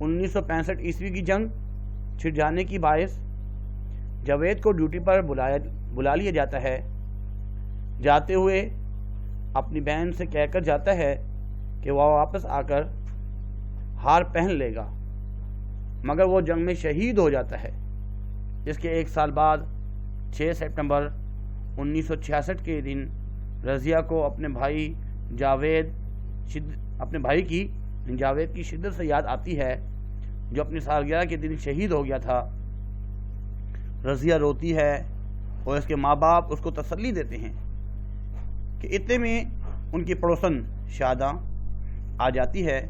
1965 عیسوی کی جنگ چھڑ جانے کی باعث جاوید کو ڈیوٹی پر بلا لیا جاتا ہے۔ جاتے ہوئے اپنی بہن سے کہہ کر جاتا ہے کہ وہ واپس آ کر ہار پہن لے گا، مگر وہ جنگ میں شہید ہو جاتا ہے۔ اس کے ایک سال بعد 6 سپٹمبر 1966 کے دن رضیہ کو اپنے بھائی جاوید کی شدت سے یاد آتی ہے، جو اپنی سالگرہ کے دن شہید ہو گیا تھا۔ رضیہ روتی ہے اور اس کے ماں باپ اس کو تسلی دیتے ہیں کہ اتنے میں ان کی پڑوسن شاداں آ جاتی ہے۔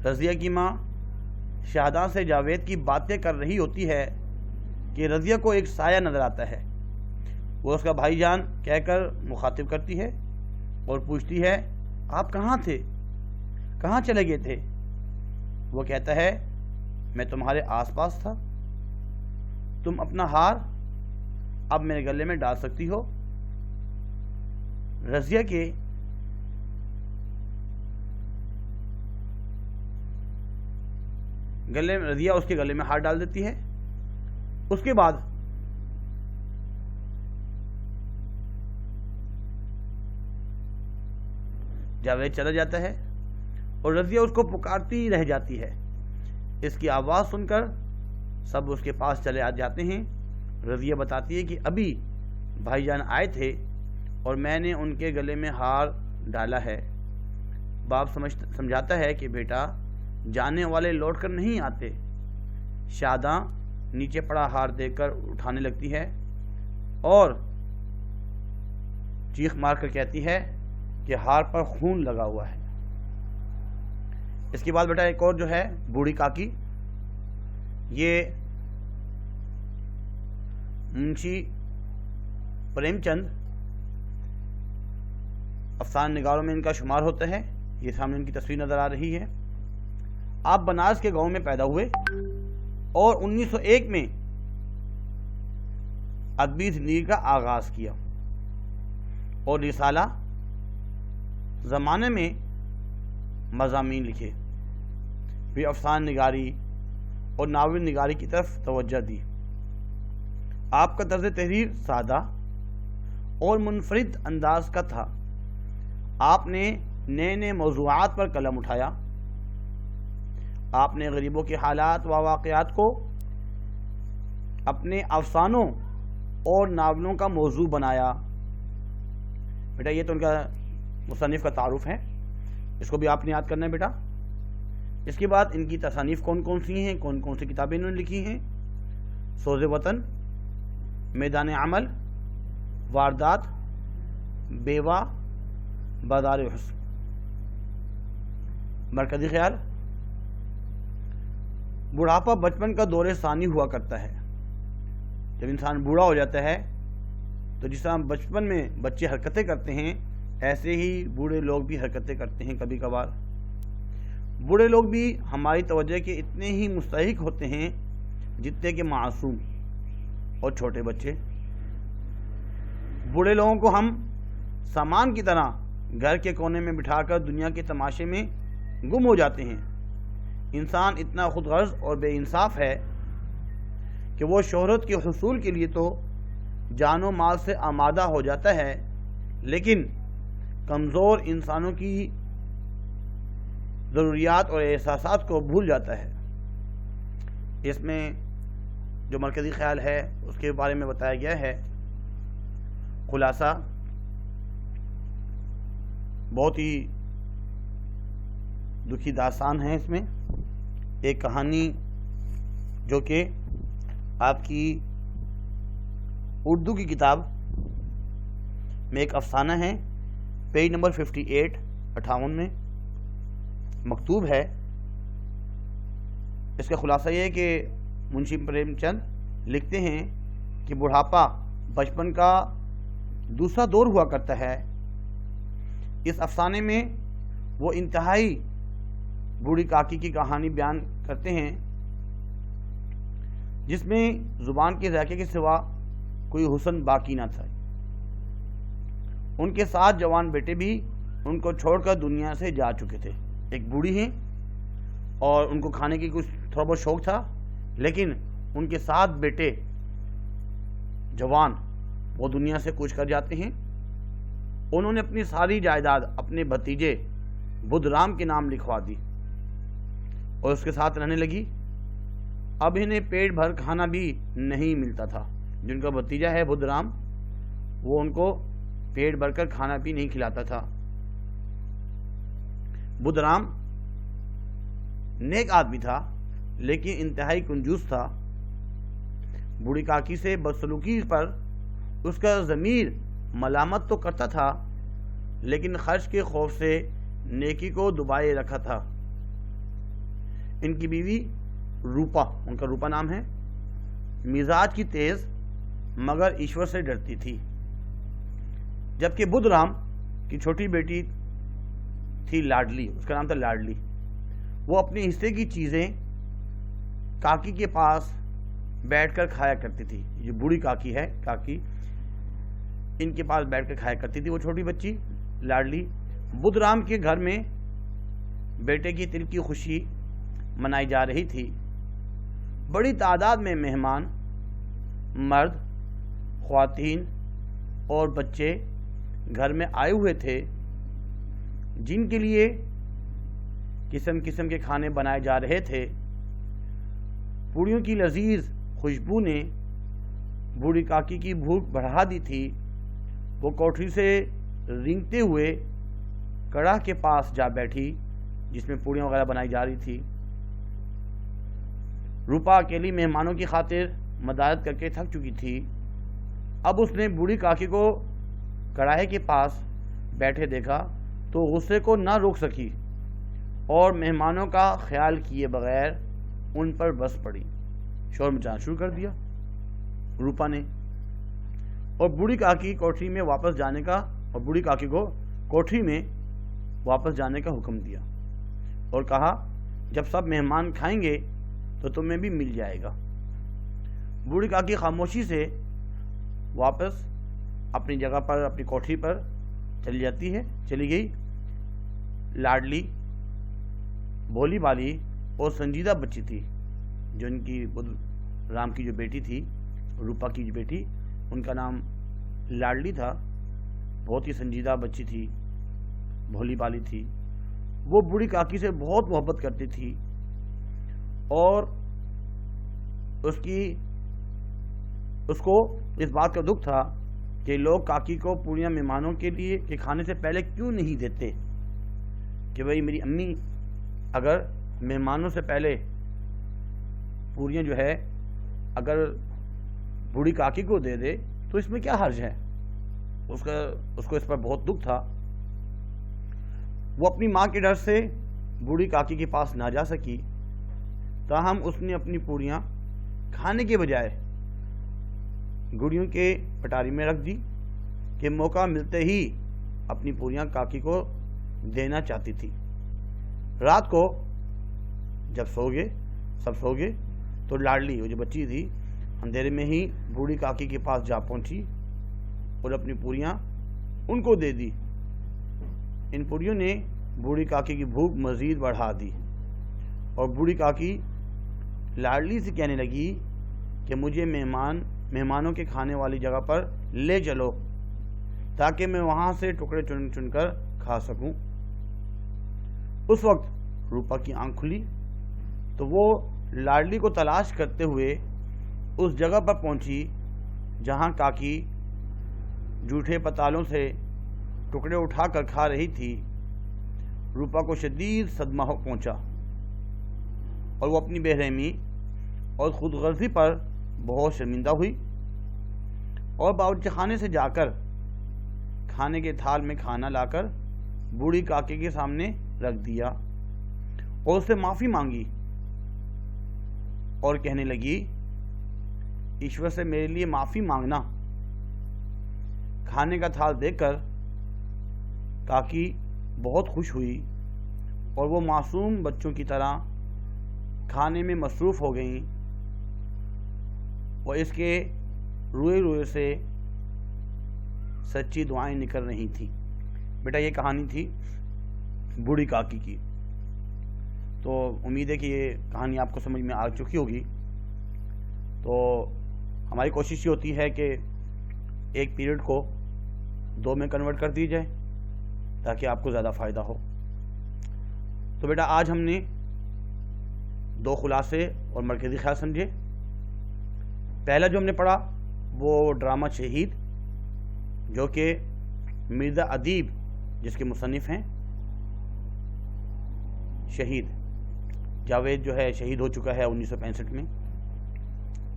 رضیہ کی ماں شاداں سے جاوید کی باتیں کر رہی ہوتی ہے کہ رضیہ کو ایک سایہ نظر آتا ہے۔ وہ اس کا بھائی جان کہہ کر مخاطب کرتی ہے اور پوچھتی ہے، آپ کہاں تھے؟ کہاں چلے گئے تھے؟ وہ کہتا ہے، میں تمہارے آس پاس تھا، تم اپنا ہار اب میرے گلے میں ڈال سکتی ہو۔ رضیہ اس کے گلے میں ہار ڈال دیتی ہے۔ اس کے بعد جاوید چلا جاتا ہے اور رضیہ اس کو پکارتی رہ جاتی ہے۔ اس کی آواز سن کر سب اس کے پاس چلے جاتے ہیں۔ رضیہ بتاتی ہے کہ ابھی بھائی جان آئے تھے اور میں نے ان کے گلے میں ہار ڈالا ہے۔ باپ سمجھاتا ہے کہ بیٹا، جانے والے لوٹ کر نہیں آتے۔ شاداں نیچے پڑا ہار دیکھ کر اٹھانے لگتی ہے اور چیخ مار کر کہتی ہے کہ ہار پر خون لگا ہوا ہے۔ اس کے بعد بیٹا ایک اور جو ہے بوڑھی کاکی، یہ منشی پریم چند افسانہ نگاروں میں ان کا شمار ہوتا ہے۔ یہ سامنے ان کی تصویر نظر آ رہی ہے۔ آپ بنارس کے گاؤں میں پیدا ہوئے اور 1901 میں ادبی زندگی کا آغاز کیا اور رسالہ زمانے میں مضامین لکھے، پھر افسانہ نگاری اور ناول نگاری کی طرف توجہ دی۔ آپ کا طرز تحریر سادہ اور منفرد انداز کا تھا۔ آپ نے نئے نئے موضوعات پر قلم اٹھایا۔ آپ نے غریبوں کے حالات و واقعات کو اپنے افسانوں اور ناولوں کا موضوع بنایا۔ بیٹا یہ تو ان کا مصنف کا تعارف ہے، اس کو بھی آپ نے یاد کرنا ہے بیٹا۔ اس کے بعد ان کی تصانیف کون کون سی ہیں، کون کون سی کتابیں انہوں نے لکھی ہیں؟ سوز وطن، میدان عمل، واردات، بیوہ، بازار حسن۔ مرکزی خیال، بڑھاپا بچپن کا دور ثانی ہوا کرتا ہے۔ جب انسان بوڑھا ہو جاتا ہے تو جس طرح بچپن میں بچے حرکتیں کرتے ہیں، ایسے ہی بوڑھے لوگ بھی حرکتیں کرتے ہیں کبھی کبھار۔ بوڑھے لوگ بھی ہماری توجہ کے اتنے ہی مستحق ہوتے ہیں جتنے کہ معصوم اور چھوٹے بچے۔ بوڑھے لوگوں کو ہم سامان کی طرح گھر کے کونے میں بٹھا کر دنیا کے تماشے میں گم ہو جاتے ہیں۔ انسان اتنا خود غرض اور بے انصاف ہے کہ وہ شہرت کے حصول کے لیے تو جان و مال سے آمادہ ہو جاتا ہے، لیکن کمزور انسانوں کی ضروریات اور احساسات کو بھول جاتا ہے۔ اس میں جو مرکزی خیال ہے اس کے بارے میں بتایا گیا ہے۔ خلاصہ بہت ہی دکھی داستان ہے اس میں۔ ایک کہانی جو کہ آپ کی اردو کی کتاب میں ایک افسانہ ہے، پیج نمبر 58 میں مکتوب ہے۔ اس کا خلاصہ یہ ہے کہ منشی پریم چند لکھتے ہیں کہ بڑھاپا بچپن کا دوسرا دور ہوا کرتا ہے۔ اس افسانے میں وہ انتہائی بوڑھی کاکی کی کہانی بیان کرتے ہیں جس میں زبان کے ذائقے کے سوا کوئی حسن باقی نہ تھا۔ ان کے 7 جوان بیٹے بھی ان کو چھوڑ کر دنیا سے جا چکے تھے۔ ایک بوڑھی ہیں اور ان کو کھانے کی کچھ تھوڑا بہت شوق تھا، لیکن ان کے 7 بیٹے جوان وہ دنیا سے کوچ کر جاتے ہیں۔ انہوں نے اپنی ساری جائیداد اپنے بھتیجے بدھ رام کے نام لکھوا دی اور اس کے ساتھ رہنے لگی۔ اب انہیں پیٹ بھر کھانا بھی نہیں ملتا تھا۔ جن کا بھتیجا ہے بدھ رام، وہ ان کو پیٹ بھر کر کھانا بھی نہیں کھلاتا تھا۔ بدھ رام نیک آدمی تھا لیکن انتہائی کنجوس تھا۔ بوڑھی کاکی سے بدسلوکی پر اس کا ضمیر ملامت تو کرتا تھا، لیکن خرچ کے خوف سے نیکی کو دبائے رکھا تھا۔ ان کی بیوی روپا، ان کا روپا نام ہے، مزاج کی تیز مگر ایشور سے ڈرتی تھی، جبکہ بدھ رام کی چھوٹی بیٹی تھی لاڈلی، اس کا نام تھا لاڈلی۔ وہ اپنے حصے کی چیزیں کاکی کے پاس بیٹھ کر کھایا کرتی تھی۔ یہ بوڑھی کاکی ہے، کاکی ان کے پاس بیٹھ کر کھایا کرتی تھی وہ چھوٹی بچی لاڈلی۔ بدھ رام کے گھر میں بیٹے کی تل کی خوشی منائی جا رہی تھی۔ بڑی تعداد میں مہمان، مرد، خواتین اور بچے گھر میں آئے ہوئے تھے، جن کے لیے قسم قسم کے کھانے بنائے جا رہے تھے۔ پوڑیوں کی لذیذ خوشبو نے بوڑھی کاکی کی بھوک بڑھا دی تھی۔ وہ کوٹھی سے رینگتے ہوئے کڑاہ کے پاس جا بیٹھی جس میں پوڑیاں وغیرہ بنائی جا رہی تھی۔ روپا اکیلی مہمانوں کی خاطر مدارت کر کے تھک چکی تھی۔ اب اس نے بوڑھی کاکی کو کڑاہے کے پاس بیٹھے دیکھا تو غصے کو نہ روک سکی اور مہمانوں کا خیال کیے بغیر ان پر بس پڑی۔ شور مچانا شروع کر دیا روپا نے، اور بوڑھی کاکی کو کوٹھی میں واپس جانے کا حکم دیا اور کہا جب سب مہمان کھائیں گے تو تمہیں بھی مل جائے گا۔ بوڑھی کاکی خاموشی سے واپس اپنی جگہ پر، اپنی کوٹھی پر چلی گئی۔ لاڈلی بھولی بالی اور سنجیدہ بچی تھی، جو ان کی بدھ رام کی جو بیٹی تھی، روپا کی جو بیٹی، ان کا نام لاڈلی تھا۔ بہت ہی سنجیدہ بچی تھی، بھولی بالی تھی۔ وہ بوڑھی کاکی سے بہت محبت کرتی تھی اور اس کو اس بات کا دکھ تھا کہ لوگ کاکی کو پوڑیاں مہمانوں کے لیے کہ کھانے سے پہلے کیوں نہیں دیتے، کہ بھئی میری امی اگر مہمانوں سے پہلے پوریاں جو ہے اگر بوڑھی کاکی کو دے دے تو اس میں کیا حرج ہے۔ اس کو اس پر بہت دکھ تھا۔ وہ اپنی ماں کے ڈر سے بوڑھی کاکی کے پاس نہ جا سکی، تاہم اس نے اپنی پوریاں کھانے کے بجائے گڑیوں کے پٹاری میں رکھ دی کہ موقع ملتے ہی اپنی پوریاں کاکی کو دینا چاہتی تھی۔ رات کو جب سب سو گئے تو لاڈلی، وہ جو بچی تھی، اندھیرے میں ہی بوڑھی کاکی کے پاس جا پہنچی اور اپنی پوریاں ان کو دے دی۔ ان پوریوں نے بوڑھی کاکی کی بھوک مزید بڑھا دی اور بوڑھی کاکی لاڈلی سے کہنے لگی کہ مجھے مہمانوں کے کھانے والی جگہ پر لے چلو تاکہ میں وہاں سے ٹکڑے چن چن کر کھا سکوں۔ اس وقت روپا کی آنکھ کھلی تو وہ لاڈلی کو تلاش کرتے ہوئے اس جگہ پر پہنچی جہاں کاکی جھوٹے پتالوں سے ٹکڑے اٹھا کر کھا رہی تھی۔ روپا کو شدید صدمہ پہنچا اور وہ اپنی بے رحمی اور خود غرضی پر بہت شرمندہ ہوئی اور باورچی خانے سے جا کر کھانے کے تھال میں کھانا لا کر بوڑھی کاکی کے سامنے رکھ دیا اور اس سے معافی مانگی اور کہنے لگی، ایشور سے میرے لیے معافی مانگنا۔ کھانے کا تھال دیکھ کر کاکی بہت خوش ہوئی اور وہ معصوم بچوں کی طرح کھانے میں مصروف ہو گئیں۔ وہ اس کے روئے روئے سے سچی دعائیں نکل رہی تھیں۔ بیٹا یہ کہانی تھی بوڑھی کاکی کی۔ تو امید ہے کہ یہ کہانی آپ کو سمجھ میں آ چکی ہوگی. تو ہماری کوشش یہ ہوتی ہے کہ ایک پیریڈ کو 2 میں کنورٹ کر دی جائے تاکہ آپ کو زیادہ فائدہ ہو. تو بیٹا آج ہم نے 2 خلاصے اور مرکزی خیال سمجھے. پہلا جو ہم نے پڑھا وہ ڈرامہ شہید، جو کہ مرزا ادیب جس کے مصنف ہیں شہید جاوید جو ہے شہید ہو چکا ہے 1965 میں،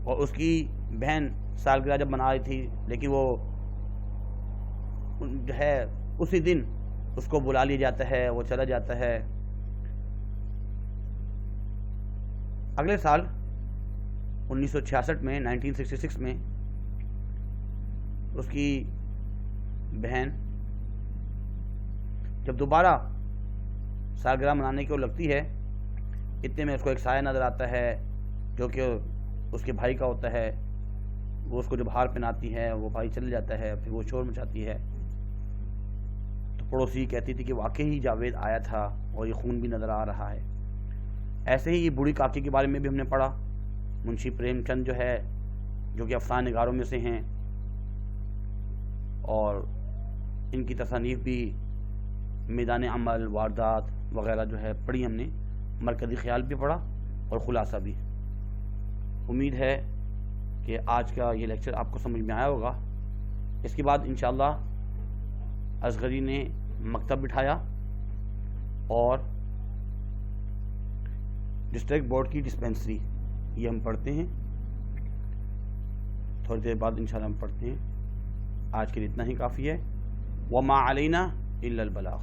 اور اس کی بہن سالگرہ جب منا رہی تھی، لیکن وہ جو ہے اسی دن اس کو بلا لیا جاتا ہے، وہ چلا جاتا ہے. اگلے سال 1966 میں 1966 میں اس کی بہن جب دوبارہ سالگرہ منانے کی وہ لگتی ہے، اتنے میں اس کو ایک سایہ نظر آتا ہے جو کہ اس کے بھائی کا ہوتا ہے. وہ اس کو جب ہار پہناتی ہے، وہ بھائی چل جاتا ہے، پھر وہ شور مچاتی ہے. تو پڑوسی کہتی تھی کہ واقعی ہی جاوید آیا تھا اور یہ خون بھی نظر آ رہا ہے. ایسے ہی یہ بوڑھی کاکی کے بارے میں بھی ہم نے پڑھا. منشی پریم چند جو ہے، جو کہ افسانہ نگاروں میں سے ہیں، اور ان کی تصانیف بھی میدان عمل، واردات وغیرہ جو ہے پڑھی ہم نے. مرکزی خیال بھی پڑھا اور خلاصہ بھی. امید ہے کہ آج کا یہ لیکچر آپ کو سمجھ میں آیا ہوگا. اس کے بعد انشاءاللہ اصغری نے مکتب بٹھایا اور ڈسٹرکٹ بورڈ کی ڈسپنسری، یہ ہم پڑھتے ہیں. تھوڑی دیر بعد انشاءاللہ ہم پڑھتے ہیں. آج کے لیے اتنا ہی کافی ہے. وما علینا الا البلاغ.